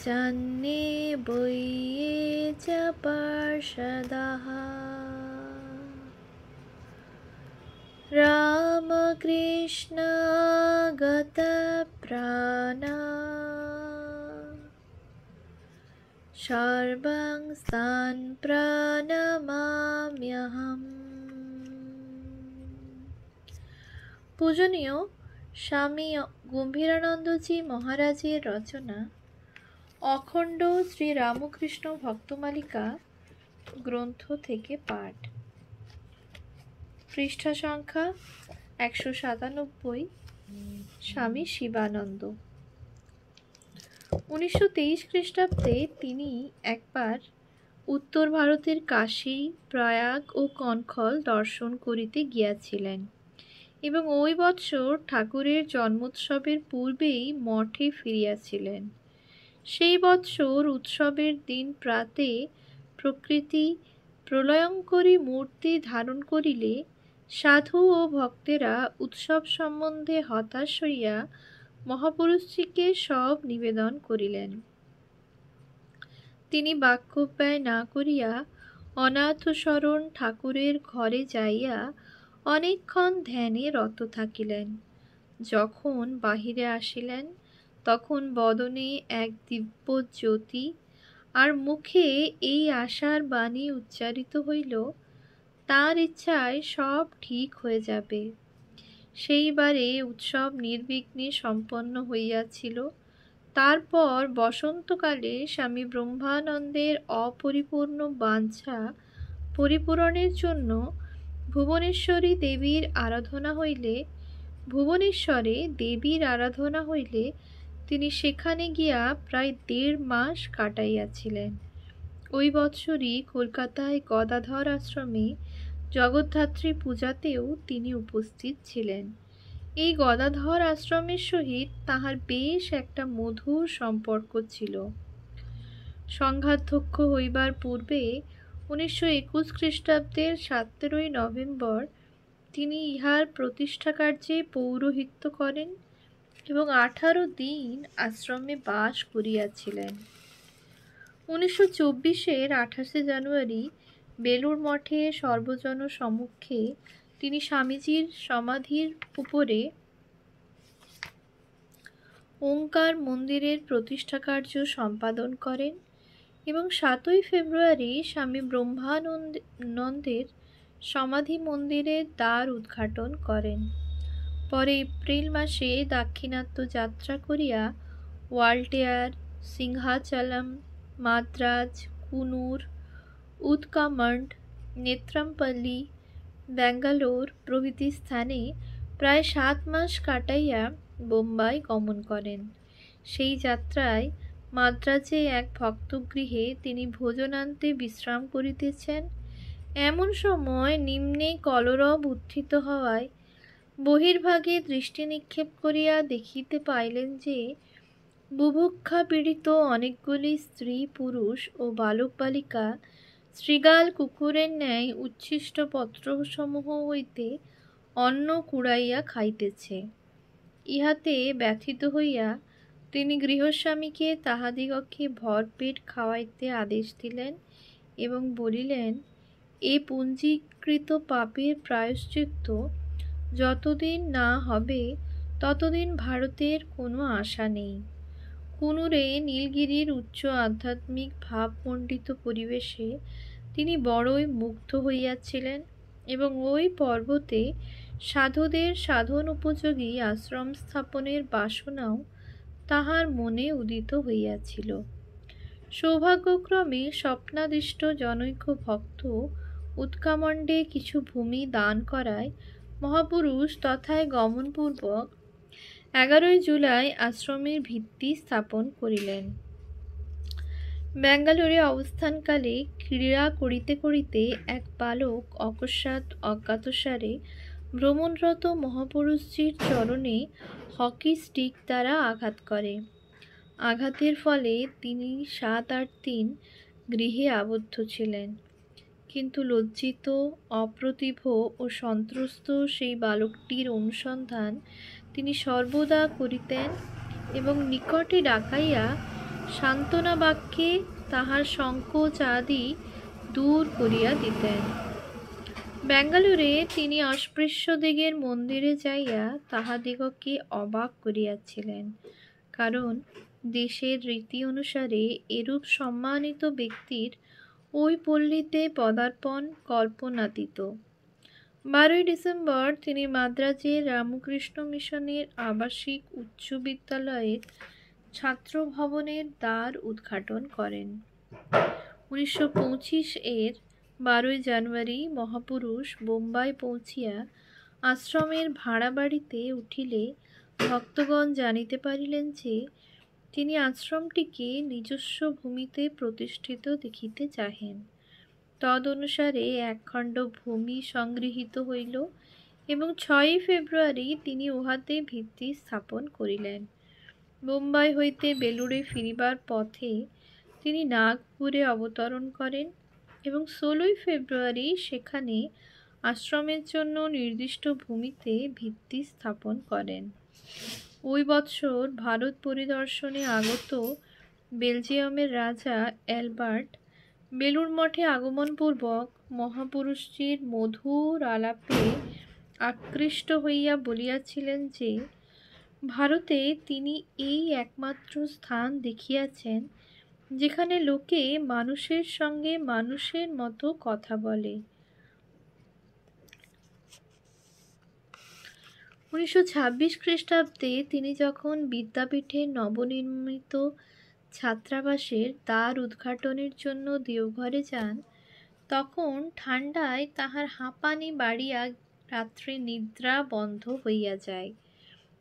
जान्ये बये च पार्षदाः रामकृष्ण गतप्राणा सर्वांस्तान् प्रणमाम्यहम्। পূজনীয় স্বামী গম্ভীরানন্দজি মহারাজের রচনা অখণ্ড শ্রী রামকৃষ্ণ ভক্তমালিকা গ্রন্থ থেকে পাঠ। পৃষ্ঠা সংখ্যা 197। স্বামী শিবানন্দ। 1923 খ্রিস্টাব্দে তিনি একবার উত্তর ভারতের কাশী, প্রয়াগ ও কনখল দর্শন করিতে গিয়াছিলেন এবং ওই বৎসর ঠাকুরের জন্মোৎসবের পূর্বেই মঠে ফিরিয়াছিলেন। সেই বৎসর উৎসবের দিন প্রাতে প্রকৃতি প্রলয়ঙ্করী মূর্তি ধারণ করিলে সাধু ও ভক্তেরা উৎসব সম্বন্ধে হতাশ হইয়া মহাপুরুষজিকে সব নিবেদন করিলেন। তিনি বাক্যব্যয় না করিয়া অনাথশরণ ঠাকুরের ঘরে যাইয়া অনেকক্ষণ ধ্যানে রত থাকিলেন। যখন বাহিরে আসিলেন তখন বদনে এক দিব্য জ্যোতি আর মুখে এই আশার বাণী উচ্চারিত হইল, তার ইচ্ছায় সব ঠিক হয়ে যাবে। সেইবারে উৎসব নির্বিঘ্নে সম্পন্ন হইয়াছিল। তারপর বসন্তকালে স্বামী ব্রহ্মানন্দের অপরিপূর্ণ বাঞ্ছা পরিপূরণের জন্য ভুবনেশ্বরে দেবীর আরাধনা হইলে তিনি সেখানে গিয়া প্রায় 1.5 মাস কাটাইয়াছিলেন। ওই বৎসরই কলকাতায় গদাধর আশ্রমে জগদ্ধাত্রী পূজাতেও তিনি উপস্থিত ছিলেন। এই গদাধর আশ্রমের সহিত তাহার বেশ একটা মধুর সম্পর্ক ছিল। সংঘাধ্যক্ষ হইবার পূর্বে 1921 খ্রিস্টাব্দের 17 নভেম্বর তিনি ইহার প্রতিষ্ঠা কার্যে পৌরোহিত্য করেন এবং 18 দিন আশ্রমে বাস করিয়াছিলেন। 1924-এর 28 জানুয়ারি বেলুড় মঠে সর্বজন সম্মুখে তিনি স্বামীজির সমাধির উপরে ওঙ্কার মন্দিরের প্রতিষ্ঠা কার্য সম্পাদন করেন এবং 7 ফেব্রুয়ারি স্বামী ব্রহ্মানন্দের সমাধি মন্দিরের দ্বার উদ্ঘাটন করেন। পরে এপ্রিল মাসে দাক্ষিণাত্য যাত্রা করিয়া ওয়াল্টেয়ার, সিংহাচলম, মাদ্রাজ, কুনুর, উদকামন্ড, নেত্রামপল্লী, ব্যাঙ্গালোর প্রভৃতি স্থানে প্রায় 7 মাস কাটাইয়া বোম্বাই গমন করেন। সেই যাত্রায় মাদ্রাজে এক ভক্তগৃহে তিনি ভোজনান্তে বিশ্রাম করিতেছেন। এমন সময় নিম্নে কলরব উত্থিত হওয়ায় বহির্ভাগে দৃষ্টি নিক্ষেপ করিয়া দেখিতে পাইলেন যে বুভুক্ষা পীড়িত অনেকগুলি স্ত্রী পুরুষ ও বালক বালিকা শৃগাল কুকুরের ন্যায় উচ্ছিষ্ট পত্রসমূহ হইতে অন্ন কুড়াইয়া খাইতেছে। ইহাতে ব্যথিত হইয়া তিনি গৃহস্বামীকে তাহাদিগকে ভরপেট খাওয়াইতে আদেশ দিলেন এবং বলিলেন, এ পঞ্জীকৃত পাপের প্রায়শ্চিত্ত যতদিন না হবে ততদিন ভারতের কোনো আশা নেই। কুনুরে নীলগিরির উচ্চ আধ্যাত্মিক ভাবমণ্ডিত পরিবেশে তিনি বড়ই মুগ্ধ হইয়াছিলেন এবং ওই পর্বতে সাধুদের সাধন উপযোগী আশ্রম স্থাপনের বাসনাও তাহার মনে উদিত হইয়াছিল। সৌভাগ্যক্রমে স্বপ্নাদিষ্ট জনৈক ভক্ত উৎকামণ্ডে কিছু ভূমি দান করায় মহাপুরুষ তথায় গমনপূর্বক 11 জুলাই আশ্রমের ভিত্তি স্থাপন করিলেন। ব্যাঙ্গালোরে অবস্থানকালে ক্রীড়া করিতে করিতে এক বালক অকস্মাৎ অজ্ঞাতসারে ভ্রমণরত মহাপুরুষজির চরণে হকি স্টিক দ্বারা আঘাত করে। আঘাতের ফলে তিনি 7-8 দিন গৃহে আবদ্ধ ছিলেন। কিন্তু লজ্জিত, অপ্রতিভ ও সন্ত্রস্ত সেই বালকটির অনুসন্ধান তিনি সর্বদা করিতেন এবং নিকটে ডাকাইয়া সান্ত্বনা বাক্যে তাহার সংকোচ আদি দূর করিয়া দিতেন। ব্যাঙ্গালোরে তিনি অস্পৃশ্যদিগের মন্দিরে যাইয়া তাহাদিগকে অবাক করিয়াছিলেন, কারণ দেশের রীতি অনুসারে এরূপ সম্মানিত ব্যক্তির ওই পল্লীতে পদার্পণ কল্পনাতীত। 12ই ডিসেম্বর তিনি মাদ্রাজের রামকৃষ্ণ মিশনের আবাসিক উচ্চ বিদ্যালয়ের ছাত্র ভবনের দ্বার উদ্ঘাটন করেন। 1925 এর 12ই জানুয়ারি মহাপুরুষ বোম্বাই পৌঁছিয়া আশ্রমের ভাড়া বাড়িতে উঠিলে ভক্তগণ জানিতে পারিলেন যে তিনি আশ্রমটিকে নিজস্ব ভূমিতে প্রতিষ্ঠিত দেখিতে চাহেন। তদ অনুসারে একখণ্ড ভূমি সংগৃহীত হইল এবং 6ই ফেব্রুয়ারি তিনি উহাতে ভিত্তি স্থাপন করিলেন। বোম্বাই হইতে বেলুড়ে ফিরিবার পথে তিনি নাগপুরে অবতরণ করেন এবং 16ই ফেব্রুয়ারি সেখানে আশ্রমের জন্য নির্দিষ্ট ভূমিতে ভিত্তি স্থাপন করেন। ওই বৎসর ভারত পরিদর্শনে আগত বেলজিয়ামের রাজা অ্যালবার্ট বেলুড় মঠে আগমনপূর্বক মহাপুরুষটির মধুর আলাপে আকৃষ্ট হইয়া বলিয়াছিলেন যে ভারতে তিনি এই একমাত্র স্থান দেখিয়াছেন যেখানে লোকে মানুষের সঙ্গে মানুষের মতো কথা বলে। 1926 খ্রিস্টাব্দে তিনি যখন বিদ্যাপীঠের নবনির্মিত ছাত্রাবাসের দ্বার উদ্ঘাটনের জন্য দেওঘরে যান, তখন ঠান্ডায় তাহার হাঁপানি বাড়িয়া রাত্রে নিদ্রা বন্ধ হইয়া যায়।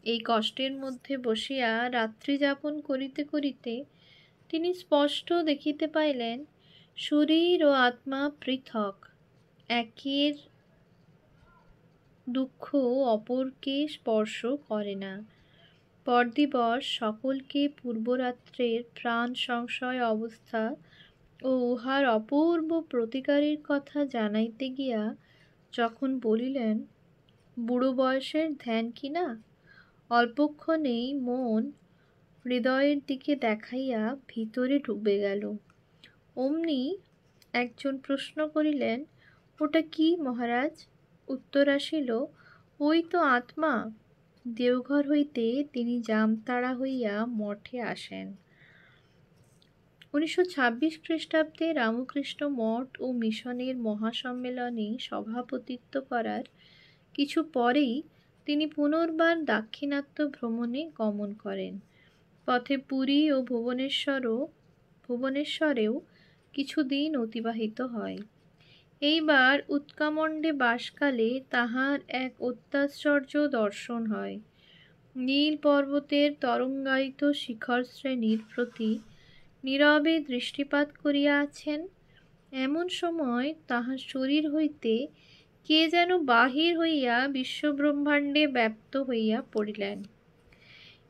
এই কষ্টের মধ্যে বসিয়া রাত্রি যাপন করিতে করিতে তিনি স্পষ্ট দেখিতে পাইলেন শরীর ও আত্মা পৃথক, একের দুঃখ অপরকে স্পর্শ করে না। পরদিবস সকলকে পূর্বরাত্রের প্রাণ সংশয় অবস্থা ও উহার অপূর্ব প্রতিকারের কথা জানাইতে গিয়া যখন বলিলেন, বুড়ো বয়সের ধ্যান কি না, অল্পক্ষণেই মন হৃদয়ের দিকে দেখাইয়া ভিতরে ডুবে গেল। অমনি একজন প্রশ্ন করিলেন, ওটা কি মহারাজ? উত্তর আসিল, ওই তো আত্মা। দেওঘর হইতে তিনি জামতাড়া হইয়া মঠে আসেন। 1926 খ্রিস্টাব্দে রামকৃষ্ণ মঠ ও মিশনের মহাসম্মেলনে সভাপতিত্ব করার কিছু পরেই তিনি পুনর্বার দাক্ষিণাত্য ভ্রমণে গমন করেন। পথে পুরী ও ভুবনেশ্বরেও কিছুদিন অতিবাহিত হয়। এইবার উৎকামণ্ডে বাসকালে তাহার এক অত্যাশ্চর্য দর্শন হয়। নীল পর্বতের তরঙ্গায়িত শিখর শ্রেণীর প্রতি নীরবে দৃষ্টিপাত করিয়া আছেন। এমন সময় তাহার শরীর হইতে কে যেন বাহির হইয়া বিশ্বব্রহ্মাণ্ডে ব্যাপ্ত হইয়া পড়িলেন।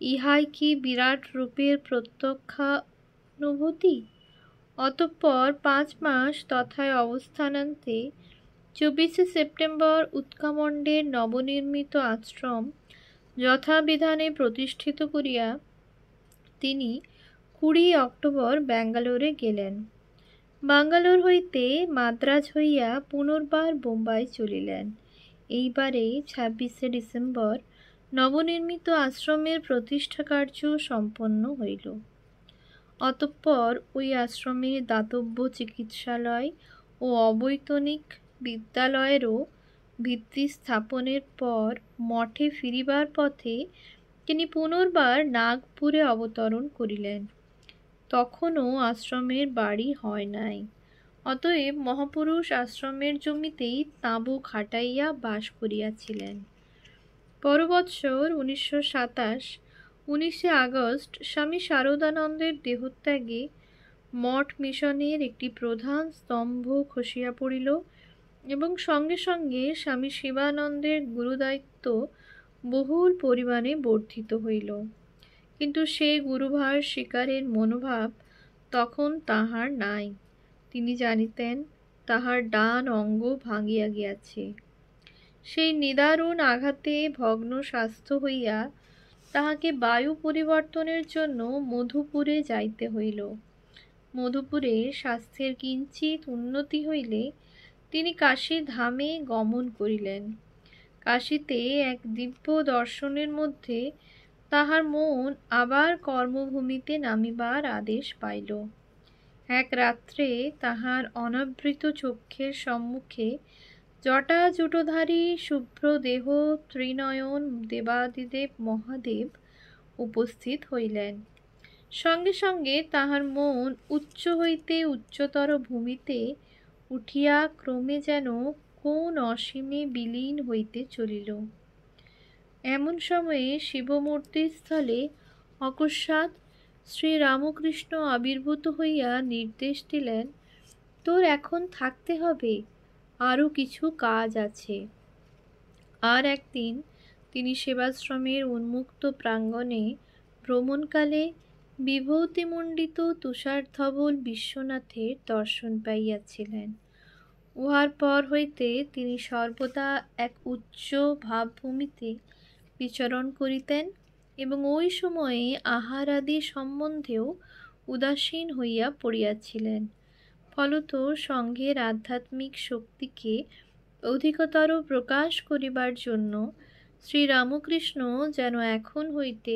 ইহাই কি বিরাট রূপের প্রত্যক্ষানুভূতি? অতঃপর 5 মাস তথায় অবস্থানান্তে 24শে সেপ্টেম্বর উৎকামণ্ডের নবনির্মিত আশ্রম যথাবিধানে প্রতিষ্ঠিত করিয়া তিনি 20 অক্টোবর ব্যাঙ্গালোরে গেলেন। বাঙ্গালোর হইতে মাদ্রাজ হইয়া পুনর্বার বোম্বাই চলিলেন। এইবারে 26শে ডিসেম্বর নবনির্মিত আশ্রমের প্রতিষ্ঠা কার্য সম্পন্ন হইল। অতঃপর ওই আশ্রমে দাতব্য চিকিৎসালয় ও অবৈতনিক বিদ্যালয়েরও ভিত্তি স্থাপনের পর মঠে ফিরিবার পথে তিনি পুনর্বার নাগপুরে অবতরণ করিলেন। তখনও আশ্রমের বাড়ি হয় নাই। অতএব মহাপুরুষ আশ্রমের জমিতেই তাঁবু খাটাইয়া বাস করিয়াছিলেন। পরবৎসর 1927 19শে আগস্ট স্বামী শারদানন্দের দেহত্যাগে মঠ মিশনের একটি প্রধান স্তম্ভ খসিয়া পড়িল এবং সঙ্গে সঙ্গে স্বামী শিবানন্দের গুরুদায়িত্ব বহুল পরিমাণে বর্ধিত হইল। কিন্তু সে গুরুভার স্বীকারের মনোভাব তখন তাহার নাই। তিনি জানিতেন তাহার ডান অঙ্গ ভাঙিয়া গিয়াছে। সেই নিদারুণ আঘাতে ভগ্ন স্বাস্থ্য হইয়া তাহাকে বায়ু পরিবর্তনের জন্য মধুপুরে যাইতে হইল। মধুপুরে স্বাস্থ্যের কিঞ্চিত উন্নতি হইলে তিনি কাশী ধামে গমন করিলেন। কাশীতে এক দিব্য দর্শনের মধ্যে তাহার মন আবার কর্মভূমিতে নামিবার আদেশ পাইল। এক রাত্রে তাহার অনাবৃত চক্ষের সম্মুখে জটাজুটধারী শুভ্র দেহ ত্রিনয়ন দেবাদিদেব মহাদেব উপস্থিত হইলেন। সঙ্গে সঙ্গে তাহার মন উচ্চ হইতে উচ্চতর ভূমিতে উঠিয়া ক্রমে যেন কোন অসীমে বিলীন হইতে চলিল। এমন সময়ে শিবমূর্তির স্থলে অকস্মাৎ শ্রীরামকৃষ্ণ আবির্ভূত হইয়া নির্দেশ দিলেন, তোর এখন থাকতে হবে, আরও কিছু কাজ আছে। আর একদিন তিনি সেবাশ্রমের উন্মুক্ত প্রাঙ্গণে ভ্রমণকালে বিভূতিমণ্ডিত তুষারধবল বিশ্বনাথের দর্শন পাইয়াছিলেন। উহার পর হইতে তিনি সর্বদা এক উচ্চ ভাবভূমিতে বিচরণ করিতেন এবং ওই সময়ে আহার আদি সম্বন্ধেও উদাসীন হইয়া পড়িয়াছিলেন। ফলত সঙ্ঘের আধ্যাত্মিক শক্তিকে অধিকতর প্রকাশ করিবার জন্য শ্রীরামকৃষ্ণ যেন এখন হইতে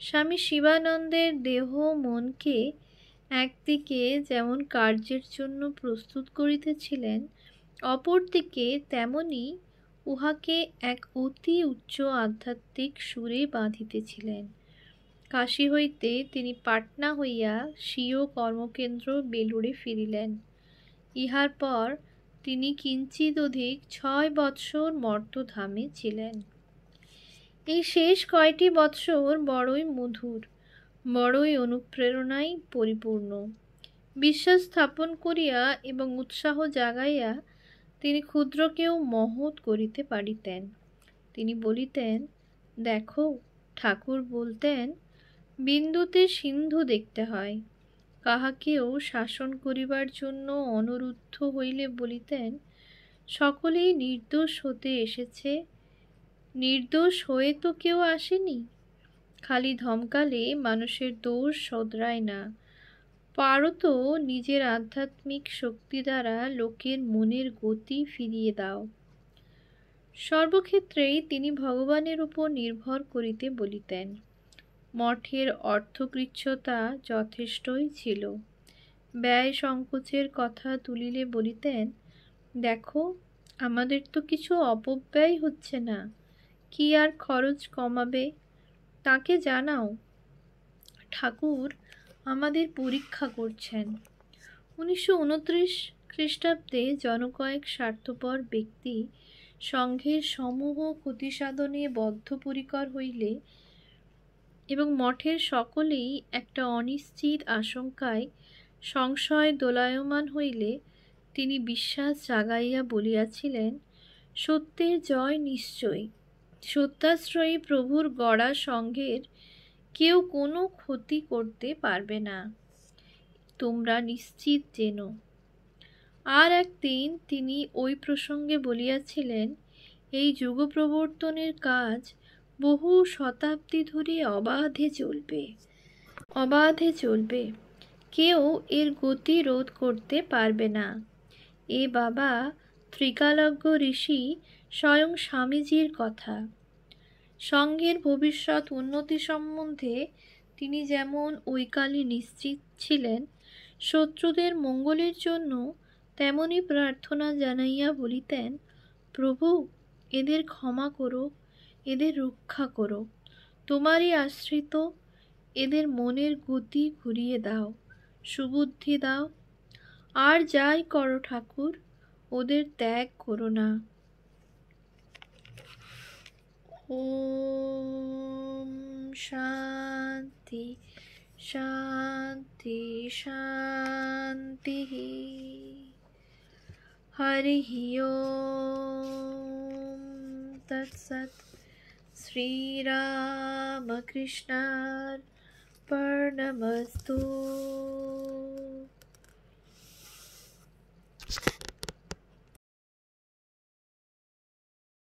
স্বামী শিবানন্দের দেহ মনকে একদিকে যেমন কার্যের জন্য প্রস্তুত করিতেছিলেন, অপরদিকে তেমনি উহাকে এক অতি উচ্চ আধ্যাত্মিক সুরে বাঁধিতেছিলেন। কাশী হইতে তিনি পাটনা হইয়া স্বীয় কর্মকেন্দ্র বেলুড়ে ফিরিলেন। ইহার পর তিনি কিঞ্চিত অধিক 6 বৎসর মর্তধামে ছিলেন। এই শেষ কয়টি বৎসর বড়ই মধুর, বড়ই অনুপ্রেরণায় পরিপূর্ণ। বিশ্বাস স্থাপন করিয়া এবং উৎসাহ জাগাইয়া তিনি ক্ষুদ্রকেও মহৎ করিতে পারিতেন। তিনি বলিতেন, দেখো, ঠাকুর বলতেন, বিন্দুতে সিন্ধু দেখতে হয়। কাহাকেও শাসন করিবার জন্য অনুরুদ্ধ হইলে বলিতেন, সকলেই নির্দোষ হতে এসেছে, নির্দোষ হয়ে তো কেউ আসেনি। খালি ধমকালে মানুষের দোষ শোধরায় না, পারো তো নিজের আধ্যাত্মিক শক্তি দ্বারা লোকের মনের গতি ফিরিয়ে দাও। সর্বক্ষেত্রেই তিনি ভগবানের উপর নির্ভর করিতে বলিতেন। মঠের অর্থকৃচ্ছতা যথেষ্টই ছিল। ব্যয় সংকোচের কথা তুলিলে বলিতেন, দেখো, আমাদের তো কিছু অপব্যয় হচ্ছে না, কি আর খরচ কমাবে তাকে জানাও। ঠাকুর আমাদের পরীক্ষা করছেন। 1929 খ্রিস্টাব্দে জনকয়েক স্বার্থপর ব্যক্তি সংঘের সমূহ ক্ষতিসাধনে বদ্ধপরিকর হইলে এবং মঠের সকলেই একটা অনিশ্চিত আশঙ্কায় সংশয় দোলায়মান হইলে তিনি বিশ্বাস জাগাইয়া বলিয়াছিলেন, সত্যের জয় নিশ্চয়। সত্যাশ্রয়ী প্রভুর গড়া সংঘের কেউ কোনো ক্ষতি করতে পারবে না, তোমরা নিশ্চিত জেনো। আর একদিন তিনি ওই প্রসঙ্গে বলিয়াছিলেন, এই যুগ প্রবর্তনের কাজ বহু শতাব্দী ধরে অবাধে চলবে, কেউ এর গতি রোধ করতে পারবে না। এ বাবা ত্রিকালজ্ঞ ঋষি স্বয়ং স্বামীজির কথা। সংঘের ভবিষ্যৎ উন্নতি সম্বন্ধে তিনি যেমন ঐকালে নিশ্চিত ছিলেন, শত্রুদের মঙ্গলের জন্য তেমনি প্রার্থনা জানাইয়া বলিতেন, প্রভু এদের ক্ষমা করো, এদের রক্ষা করো, তোমারই আশ্রিত, এদের মনের গতি ঘুরিয়ে দাও, সুবুদ্ধি দাও। আর যাই করো ঠাকুর, ওদের ত্যাগ করো না। ওম শান্তি শান্তি শান্তি। হরি ওম তৎসৎ। শ্রীরামকৃষ্ণার্পণমস্তু।